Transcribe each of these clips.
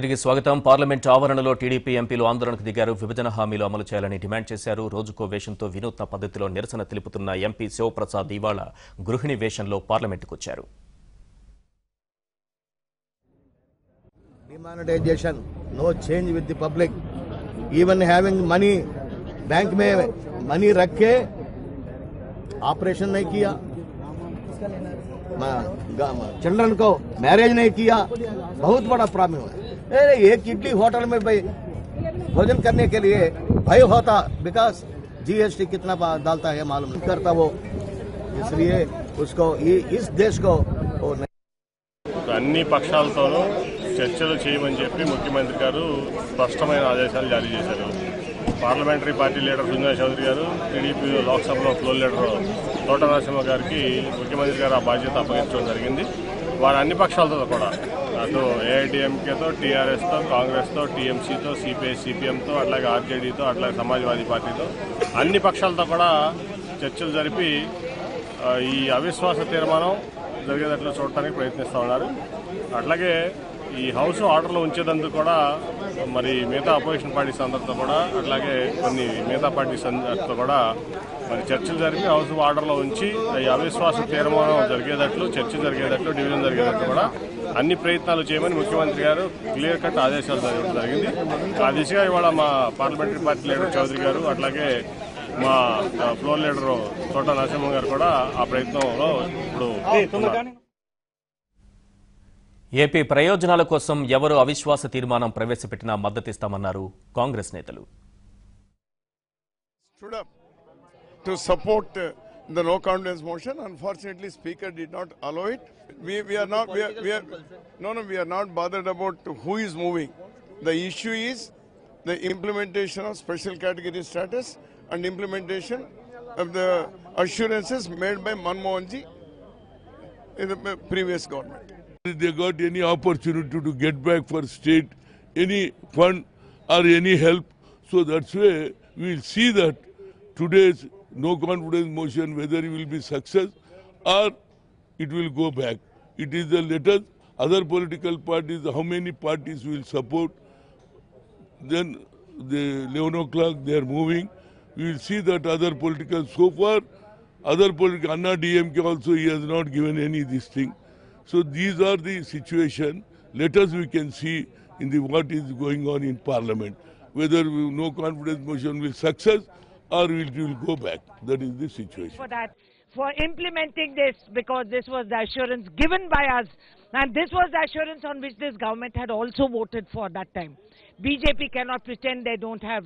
తిరిగి స్వాగతం. పార్లమెంట్ ఆవరణలో టీడీపీ ఎంపీలు ఆందోళనకు దిగారు. విభజన హామీలు అమలు చేయాలని డిమాండ్ చేశారు. రోజుకో వేషంతో వినూత్న పద్ధతిలో నిరసన తెలుపుతున్న ఎంపీ శివప్రసాద్ ఇవాళ గృహిణి వేషంలో పార్లమెంటుకు వచ్చారు. Demonetization, no change with the public. Even having money, bank में मनी रख के ऑपरेशन नहीं किया, चिल्ड्रन को मैरिज नहीं किया, बहुत बड़ा प्रॉब्लम है। एक इडली होटल में भाई भोजन करने के लिए भय होता, बिकॉज जीएसटी कितना डालता है मालूम नहीं करता वो, इसलिए उसको इस देश को అన్ని పక్షాలతోనూ చర్చలు చేయమని చెప్పి ముఖ్యమంత్రి గారు స్పష్టమైన ఆదేశాలు జారీ చేశారు. Parliamentary party leader Sujana Chowdary garu, TDP లోక్సభలో ఫ్లోర్ లీడర్ తోట నరసింహ గారికి ముఖ్యమంత్రి గారు ఆ బాధ్యత అప్పగించడం జరిగింది. వారు అన్ని పక్షాలతో కూడా, అటు ఏఐడిఎంకేతో, టీఆర్ఎస్తో, కాంగ్రెస్తో, టీఎంసీతో, సిపిఐ సిపిఎంతో, అట్లాగే ఆర్జేడీతో, అట్లాగే సమాజ్వాదీ పార్టీతో అన్ని పక్షాలతో కూడా చర్చలు జరిపి ఈ అవిశ్వాస తీర్మానం జరిగేటట్లు చూడటానికి ప్రయత్నిస్తూ ఉన్నారు. అట్లాగే ఈ హౌస్ ఆర్డర్లో ఉంచేందుకు కూడా మరి మిగతా అపోజిషన్ పార్టీస్ అందరితో కూడా, అట్లాగే కొన్ని మిగతా పార్టీస్ అందరితో కూడా మరి చర్చలు జరిపి హౌస్ ఆర్డర్లో ఉంచి ఈ అవిశ్వాస తీర్మానం జరిగేటట్లు, చర్చ జరిగేటట్లు, డివిజన్ జరిగేటట్లు కూడా అన్ని ప్రయత్నాలు చేయమని ముఖ్యమంత్రి గారు క్లియర్ కట్ ఆదేశాలు జరిగింది. ఆ దిశగా ఇవాళ మా పార్లమెంటరీ పార్టీ లీడర్ చౌదరి గారు, అట్లాగే మా ఫ్లోర్ లీడర్ తోట నరసింహ గారు కూడా ఆ ప్రయత్నంలో ఇప్పుడు ఏపీ ప్రయోజనాల కోసం ఎవరు అవిశ్వాస తీర్మానం ప్రవేశపెట్టినా మద్దతిస్తామన్నారు కాంగ్రెస్ నేతలు. To support the no confidence motion, unfortunately speaker did not allow it. We are not bothered about who is moving. The issue is the implementation of special category status and implementation of the assurances made by Manmohan Ji in the previous government. They got any opportunity to get back for state, any fund or any help. So that's why we will see that today's no confidence motion, whether it will be success or it will go back. It is the letters, other political parties, how many parties will support. Then the 11 o'clock they are moving. We will see that other political, so far other political, Anna DMK also he has not given any this thing. So these are the situation. Let us we can see in the what is going on in Parliament, whether no confidence motion will success or it will go back. That is the situation. For implementing this, because this was the assurance given by us, and this was the assurance on which this government had also voted for that time. BJP cannot pretend they don't have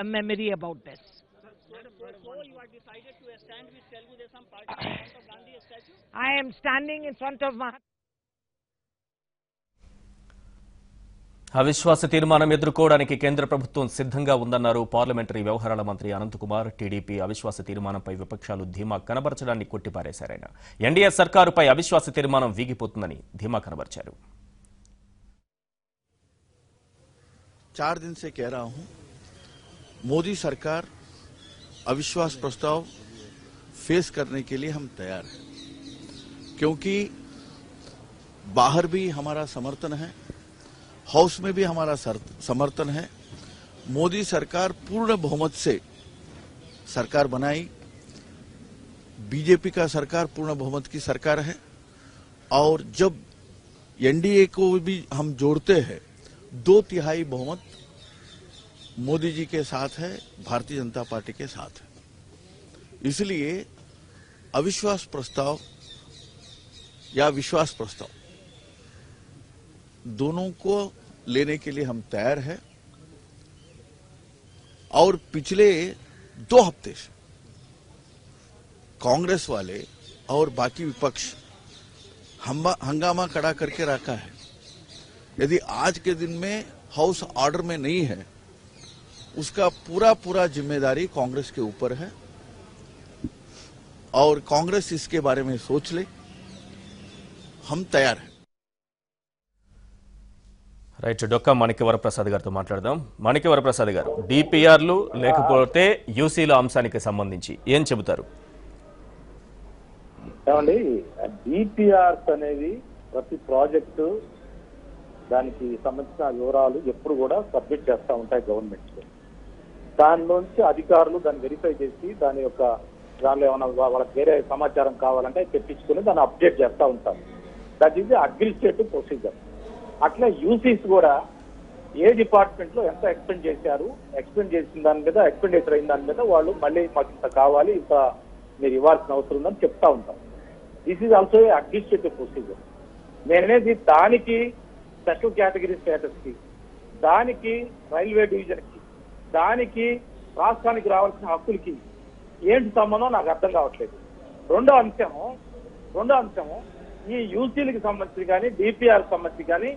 a memory about this. So you are decided to stand with Telugu Desam Party in front of Gandhi statue? I am standing in front of Mahatma. అవిశ్వాస తీర్మానం ఎదుర్కోవడానికి కేంద్ర ప్రభుత్వం సిద్ధంగా ఉందన్నారు parliamentary వ్యవహారాల మంత్రి Ananthkumar. TDP అవిశ్వాస తీర్మానంపై విపక్షాలు ధీమా కనబరచడాన్ని కొట్టిపారేశారాయన. ఎన్డీఏ సర్కారుపై అవిశ్వాస తీర్మానం వీగిపోతుందని ధీమా కనబర్చారు. 4 दिन से कह रहा हूं, मोदी सरकार अविश्वास प्रस्ताव फेस करने के लिए हम तैयार हैं, क्योंकि बाहर भी हमारा समर्थन है, हाउस में भी हमारा समर्थन है. मोदी सरकार पूर्ण बहुमत से सरकार बनाई, बीजेपी का सरकार पूर्ण बहुमत की सरकार है, और जब एनडीए को भी हम जोड़ते हैं 2/3 बहुमत मोदी जी के साथ है, भारतीय जनता पार्टी के साथ है. इसलिए अविश्वास प्रस्ताव या विश्वास प्रस्ताव दोनों को लेने के लिए हम तैयार हैं. और पिछले 2 हफ्ते से कांग्रेस वाले और बाकी विपक्ष हंगामा खड़ा करके रखा है. यदि आज के दिन में हाउस ऑर्डर में नहीं है, उसका पूरा जिम्मेदारी कांग्रेस के ऊपर है, और कांग्रेस इसके बारे में सोच ले. हम तैयार हैं. రైట్, డొక్కా మాణిక్యవరప్రసాద్ గారితో మాట్లాడదాం. మాణిక్యవరప్రసాద్ గారు, డిపిఆర్లు లేకపోతే యూసీల అంశానికి సంబంధించి ఏం చెబుతారు? డిపిఆర్స్ అనేది ప్రతి ప్రాజెక్టు దానికి సంబంధించిన వివరాలు ఎప్పుడు కూడా సబ్మిట్ చేస్తూ ఉంటాయి గవర్నమెంట్. దానిలోంచి అధికారులు దాన్ని వెరిఫై చేసి దాని యొక్క దానిలో ఏమైనా వాళ్ళకి వేరే సమాచారం కావాలంటే తెప్పించుకుని దాన్ని అప్డేట్ చేస్తూ ఉంటారు. That is the administrative procedure. అట్లా యూసీస్ కూడా ఏ డిపార్ట్మెంట్ లో ఎంత ఎక్స్పెండ్ చేశారు, ఎక్స్పెండ్ చేసిన దాని మీద, ఎక్స్పెండిచర్ అయిన దాని మీద వాళ్ళు మళ్ళీ మాకు ఇంత కావాలి, ఇంత మీరు ఇవ్వాల్సిన అవసరం ఉందని చెప్తా ఉంటాం. This is also a administrative procedure. నేనేది దానికి స్పెషల్ కేటగిరీ స్టేటస్ కి, దానికి రైల్వే డివిజన్ కి, దానికి రాష్ట్రానికి రావాల్సిన హక్కులకి ఏంటి సంబంధం నాకు అర్థం కావట్లేదు. రెండో అంశము ఈ యూసీలకు సంబంధించి కానీ డిపిఆర్ సంబంధించి కానీ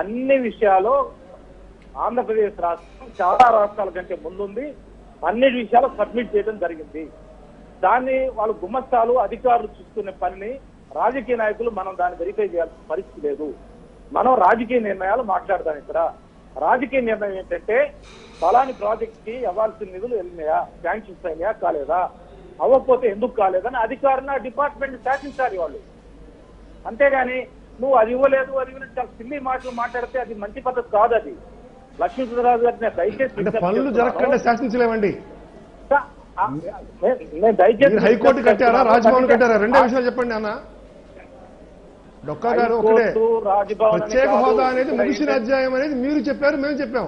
అన్ని విషయాలు ఆంధ్రప్రదేశ్ రాష్ట్రం చాలా రాష్ట్రాల కంటే ముందుంది. అన్ని విషయాలు సబ్మిట్ చేయడం జరిగింది. దాన్ని వాళ్ళు గుమస్తాలు అధికారులు చూసుకునే పనిని రాజకీయ నాయకులు మనం దాన్ని వెరిఫై చేయాల్సిన పరిస్థితి లేదు. మనం రాజకీయ నిర్ణయాలు మాట్లాడదాం. ఇక్కడ రాజకీయ నిర్ణయం ఏంటంటే ఫలాని ప్రాజెక్ట్ కి ఇవ్వాల్సిన నిధులు వెళ్ళినాయా, శాంక్షన్స్ అయినాయా కాలేదా, అవ్వకపోతే ఎందుకు కాలేదని అధికారులు డిపార్ట్మెంట్ శాసించాలి వాళ్ళు. అంతేగాని నువ్వు అది ఇవ్వలేదు అది చాలా సిల్లీ మాటలు మాట్లాడితే అది మంచి పద్ధతి కాదు. అది లక్ష్మీరాజు గారిని దయచేసి పనులు జరగకుండా శాసించలేమండి. నేను దయచేసి హైకోర్టు కట్టారా, రాజ్భవన్ కట్టారా? రెండే విషయాలు చెప్పండి అన్న. డొక్కా గారు ఒకటే, ప్రత్యేక హోదా అనేది ముగిసిన అధ్యాయం అనేది మీరు చెప్పారు, మేము చెప్పాం.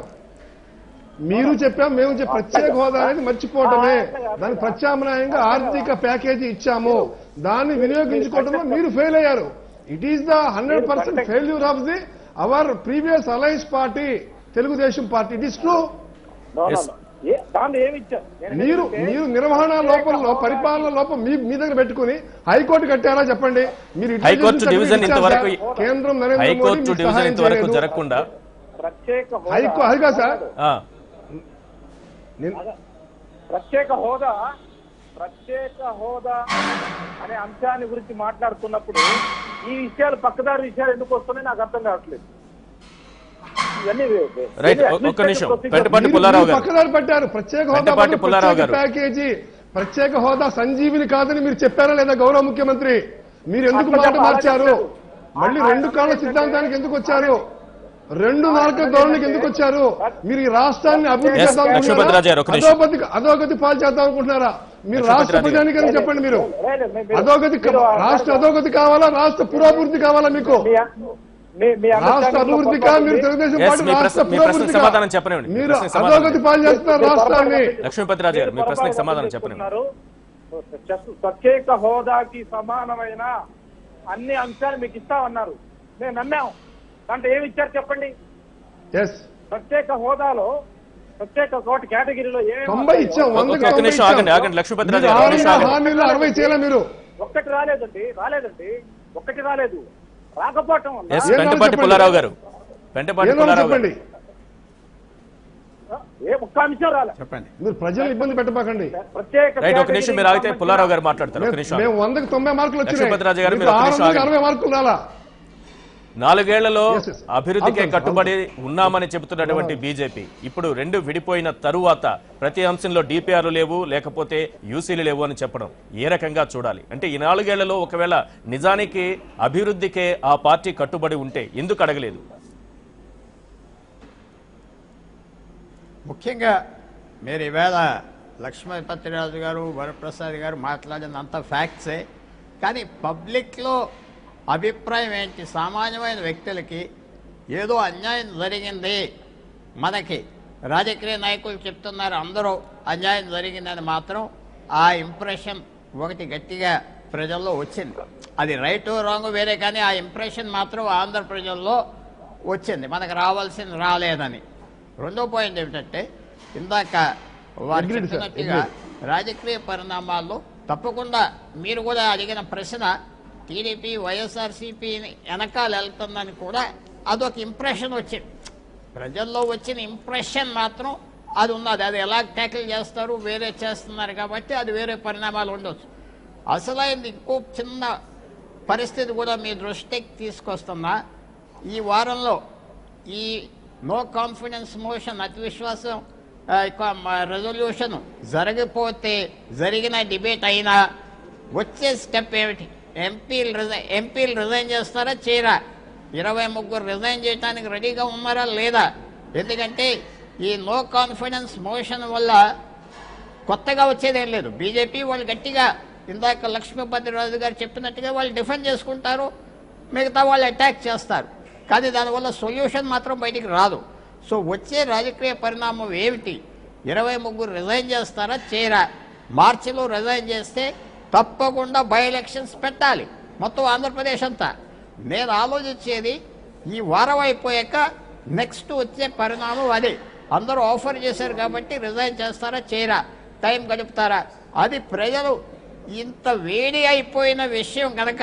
మీరు చెప్పాం, మేము ప్రత్యేక హోదా అనేది మర్చిపోవటమే. దానికి ప్రత్యామ్నాయంగా ఆర్థిక ప్యాకేజీ ఇచ్చాము, దాన్ని వినియోగించుకోవడంలో మీరు ఫెయిల్ అయ్యారు. It is the 100% failure of the our previous alliance party, Telugu Desam party. It is true. మీరు నిర్వహణ లోపంలో, పరిపాలన లోపం మీ దగ్గర పెట్టుకుని హైకోర్టు కట్టారా చెప్పండి. మీరు హైకోర్టు డివిజన్ ఇంతవరకు, కేంద్రం నరేంద్ర హైకోర్టు డివిజన్ ఇంతవరకు జరగకుండా హైకోర్టు సార్ ప్రత్యేక హోదా అనే అంశాన్ని గురించి మాట్లాడుతున్నప్పుడు ఈ విషయాలు పక్కదారి విషయాలు ఎందుకు వస్తున్నాయి నాకు అర్థం కావట్లేదు. ఒక్క నిమిషం, పెంటపాటి పుల్లారావు గారు పక్కదారి పట్టారు. ప్రత్యేక హోదా ప్యాకేజీ, ప్రత్యేక హోదా సంజీవిని కాదని మీరు చెప్పారా లేదా గౌరవ ముఖ్యమంత్రి? మీరు ఎందుకు మాట మార్చారు? మళ్ళీ 2 కాళ్ళ సిద్ధాంతానికి ఎందుకు వచ్చారు? 2 నాలుక ధోరణికి ఎందుకు వచ్చారు? మీరు ఈ రాష్ట్రాన్ని అభివృద్ధి చేద్దాం అనుకుంటున్నారా, అధోగతి పాలు చేద్దాం అనుకుంటున్నారా? మీరు రాష్ట్ర ప్రజానికని చెప్పండి. మీరు రాష్ట్ర అధోగతి కావాలా, రాష్ట్ర పురోభివృద్ధి కావాలా? మీకు రాష్ట్ర అభివృద్ధిగా, మీరు తెలుగుదేశం పార్టీ రాష్ట్ర పురోభివృద్ధిగా మీరు అధోగతి పాలు చేస్తున్నారు రాష్ట్రాన్ని. లక్ష్మీపతిరాజు గారు, మీ ప్రశ్నకు సమాధానం చెప్పండి. ప్రత్యేక హోదాకి సమానమైన అన్ని అంశాలు మీకు ఇస్తామన్నారు, మేము నమ్మాం. దాంట్లో ఏమి ఇచ్చారు చెప్పండి. ప్రత్యేక హోదాలో ప్రత్యేక కోటి కేటగిరీలో ఒక్కటి రాలేదు. రాకపోవటం పెంటపాటి పుల్లారావు గారు, పెంటపాటి పుల్లారావు గారు ఒక్క అంశం రాలేదు. చెప్పండి. మీరు ప్రజలు ఇబ్బంది పెట్టబాకండి. రైట్, ఒక నిమిషం మీరు ఆగితే పుల్లారావు గారు మాట్లాడతారు. ఒక నిమిషం. 100కి 90 మార్కులు వచ్చాయి. లక్ష్మీపతిరాజు గారు, మీరు 60 మార్కులు రాలా. 4 ఏళ్లలో అభివృద్ధికే కట్టుబడి ఉన్నామని చెబుతున్నటువంటి బీజేపీ ఇప్పుడు 2 విడిపోయిన తరువాత ప్రతి అంశంలో డిపిఆర్లు లేవు, లేకపోతే యూసీలు లేవు అని చెప్పడం ఏ రకంగా చూడాలి? అంటే ఈ 4 ఏళ్లలో ఒకవేళ నిజానికి అభివృద్ధికే ఆ పార్టీ కట్టుబడి ఉంటే ఎందుకు అడగలేదు? ముఖ్యంగా మీరు ఈవేళ లక్ష్మీపతిరాజు గారు, వరప్రసాద్ గారు మాట్లాడినంత ఫ్యాక్ట్సే. కానీ పబ్లిక్లో అభిప్రాయం ఏంటి? సామాన్యమైన వ్యక్తులకి ఏదో అన్యాయం జరిగింది, మనకి రాజకీయ నాయకులు చెప్తున్నారు అందరూ అన్యాయం జరిగిందని మాత్రం ఆ ఇంప్రెషన్ ఒకటి గట్టిగా ప్రజల్లో వచ్చింది. అది రైట్ రాంగ్ వేరే, కానీ ఆ ఇంప్రెషన్ మాత్రం ఆంధ్ర ప్రజల్లో వచ్చింది, మనకు రావాల్సింది రాలేదని. రెండో పాయింట్ ఏమిటంటే, ఇందాక వారు చెప్పినట్టుగా రాజకీయ పరిణామాల్లో తప్పకుండా మీరు కూడా అడిగిన ప్రశ్న, టీడీపీ వైఎస్ఆర్సీపీ వెనకాల వెళ్తుందని కూడా అదొక ఇంప్రెషన్ వచ్చింది. ప్రజల్లో వచ్చిన ఇంప్రెషన్ మాత్రం అది ఉన్నది. అది ఎలా ట్యాకిల్ చేస్తారు, వేరే చేస్తున్నారు కాబట్టి అది వేరే పరిణామాలు ఉండొచ్చు. అసలైంది ఇంకో చిన్న పరిస్థితి కూడా మీ దృష్టికి తీసుకొస్తున్నా. ఈ వారంలో ఈ నో కాన్ఫిడెన్స్ మోషన్, అతివిశ్వాసం రెజల్యూషన్ జరిగిపోతే, జరిగిన డిబేట్ అయినా వచ్చే స్టెప్ ఏమిటి? ఎంపీలు రిజైన్ చేస్తారా చేయరా? 23 రిజైన్ చేయడానికి రెడీగా ఉన్నారా లేదా? ఎందుకంటే ఈ నో కాన్ఫిడెన్స్ మోషన్ వల్ల కొత్తగా వచ్చేదేం లేదు. బీజేపీ వాళ్ళు గట్టిగా ఇందాక లక్ష్మీపతిరాజు గారు చెప్పినట్టుగా వాళ్ళు డిఫెండ్ చేసుకుంటారు, మిగతా వాళ్ళు అటాక్ చేస్తారు. కానీ దానివల్ల సొల్యూషన్ మాత్రం బయటికి రాదు. సో వచ్చే రాజకీయ పరిణామం ఏమిటి? 23 రిజైన్ చేస్తారా చేయరా? మార్చిలో రిజైన్ చేస్తే తప్పకుండా బై ఎలక్షన్స్ పెట్టాలి మొత్తం ఆంధ్రప్రదేశ్ అంతా. నేను ఆలోచించేది ఈ వారం అయిపోయాక నెక్స్ట్ వచ్చే పరిణామం అదే. అందరూ ఆఫర్ చేశారు కాబట్టి రిజైన్ చేస్తారా చేయరా, టైం గడుపుతారా? అది ప్రజలు ఇంత వేడి అయిపోయిన విషయం కనుక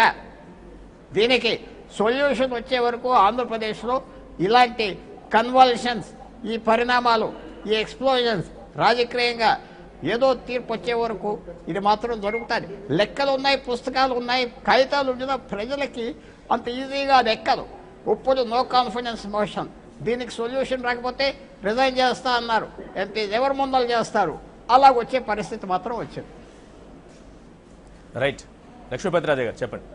దీనికి సొల్యూషన్ వచ్చే వరకు ఆంధ్రప్రదేశ్లో ఇలాంటి కన్వల్షన్స్, ఈ పరిణామాలు, ఈ ఎక్స్ప్లోజన్స్ రాజకీయంగా ఏదో తీర్పు వచ్చే వరకు ఇది మాత్రం జరుగుతుంది. లెక్కలు ఉన్నాయి, పుస్తకాలు ఉన్నాయి, కాగితాలు ఉండిన ప్రజలకి అంత ఈజీగా అది ఎక్కదు. ఇప్పుడు నో కాన్ఫిడెన్స్ మోషన్, దీనికి సొల్యూషన్ రాకపోతే రిజైన్ చేస్తా అన్నారు ఎంపీ, ఎవరు ముందలు చేస్తారు? అలా వచ్చే పరిస్థితి మాత్రం వచ్చింది. రైట్, లక్ష్మీపతిరాజు గారు చెప్పండి.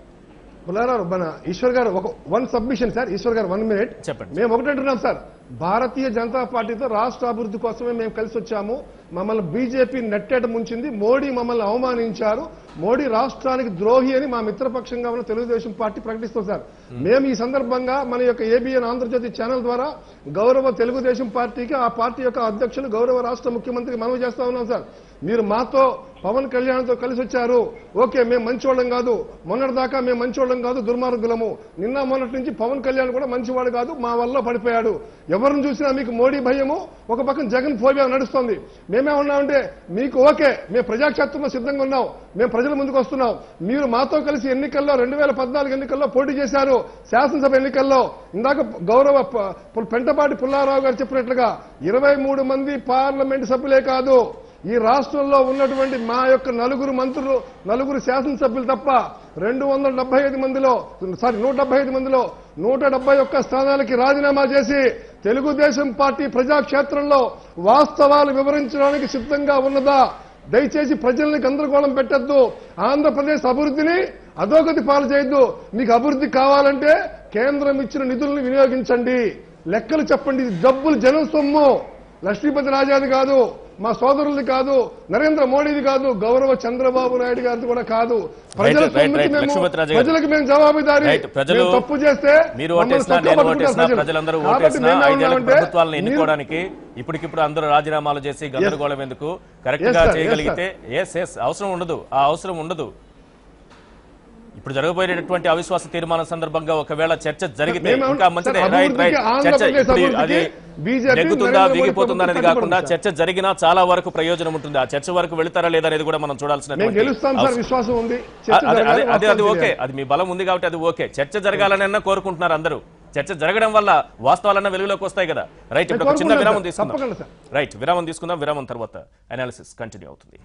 పుల్లారావు, మన ఈశ్వర్ గారు వన్ సబ్మిషన్ సార్. ఈశ్వర్ గారు 1 మినిట్ చెప్పండి. మేము ఒకటంటున్నాం సార్, భారతీయ జనతా పార్టీతో రాష్ట్ర అభివృద్ధి కోసమే మేము కలిసి వచ్చాము. మమ్మల్ని బీజేపీ నెట్టేట ముంచింది, మోడీ మమ్మల్ని అవమానించారు, మోడీ రాష్ట్రానికి ద్రోహి అని మా మిత్రపక్షంగా ఉన్న తెలుగుదేశం పార్టీ ప్రకటిస్తాం సార్. మేము ఈ సందర్భంగా మన యొక్క ఏబిఎన్ ఆంధ్రజ్యోతి ఛానల్ ద్వారా గౌరవ తెలుగుదేశం పార్టీకి, ఆ పార్టీ యొక్క అధ్యక్షులు గౌరవ రాష్ట్ర ముఖ్యమంత్రికి మనవి చేస్తా ఉన్నాం సార్. మీరు మాతో పవన్ కళ్యాణ్తో కలిసి వచ్చారు, ఓకే, మేము మంచివాళ్ళం కాదు, మొన్నటిదాకా మేము మంచివాళ్ళం కాదు, దుర్మార్గులము. నిన్న మొన్నటి నుంచి పవన్ కళ్యాణ్ కూడా మంచివాడు కాదు, మా వల్ల పడిపోయాడు. ఎవరిని చూసినా మీకు మోడీ భయము, ఒక పక్కన జగన్ ఫోబియా నడుస్తోంది. మేమేమన్నామంటే మీకు ఓకే, మేము ప్రజాక్షేత్రంలో సిద్ధంగా ఉన్నాం, మేము ప్రజల ముందుకు వస్తున్నాం. మీరు మాతో కలిసి ఎన్నికల్లో 2014 ఎన్నికల్లో పోటీ చేశారు, శాసనసభ ఎన్నికల్లో. ఇందాక గౌరవ పెంటపాటి పుల్లారావు గారు చెప్పినట్లుగా 23 మంది పార్లమెంటు సభ్యులే కాదు, ఈ రాష్ట్రంలో ఉన్నటువంటి మా యొక్క 4 మంత్రులు, 4 శాసనసభ్యులు తప్ప 175 మందిలో 171 స్థానాలకి రాజీనామా చేసి తెలుగుదేశం పార్టీ ప్రజాక్షేత్రంలో వాస్తవాలు వివరించడానికి సిద్ధంగా ఉన్నదా? దయచేసి ప్రజల్ని గందరగోళం పెట్టద్దు. ఆంధ్రప్రదేశ్ అభివృద్ధిని అధోగతి పాలు చేయొద్దు. మీకు అభివృద్ధి కావాలంటే కేంద్రం ఇచ్చిన నిధులను వినియోగించండి, లెక్కలు చెప్పండి. ఇది డబ్బులు జనం సొమ్ము, లక్ష్మీపతి రాజాది కాదు, మా సోదరులది కాదు, నరేంద్ర మోడీది కాదు, గౌరవ చంద్రబాబు నాయుడు గారిది కూడా కాదు. ప్రజలకు మేము జవాబుదారీ. తప్పు చేస్తే ప్రజలందరూ ఓటేసినా 5 ఏళ్ల ప్రభుత్వాలను ఎన్నుకోవడానికి ఇప్పటికిప్పుడు అందరూ రాజీనామాలు చేసి గందరగోళం ఎందుకు? కరెక్ట్ గా చేయగలిగితే అవసరం ఉండదు, ఆ అవసరం ఉండదు. ఇప్పుడు జరగబోయేటటువంటి అవిశ్వాస తీర్మానం సందర్భంగా ఒకవేళ చర్చ జరిగితే ఇంకా మంచిదే. చర్చ అది నెగ్గుతుందా వీగిపోతుందా అనేది కాకుండా చర్చ జరిగినా చాలా వరకు ప్రయోజనం ఉంటుంది. ఆ చర్చ వరకు వెళతారా లేదా అనేది కూడా మనం చూడాల్సిన అది ఓకే, అది మీ బలం ఉంది కాబట్టి అది ఓకే. చర్చ జరగాలని కోరుకుంటున్నారు అందరూ. చర్చ జరగడం వల్ల వాస్తవాలన్నా వెలుగులోకి వస్తాయి కదా. రైట్, ఇప్పుడు చిన్న విరామం తీసుకుందాం. విరామం తర్వాత అనాలిసిస్ కంటిన్యూ అవుతుంది.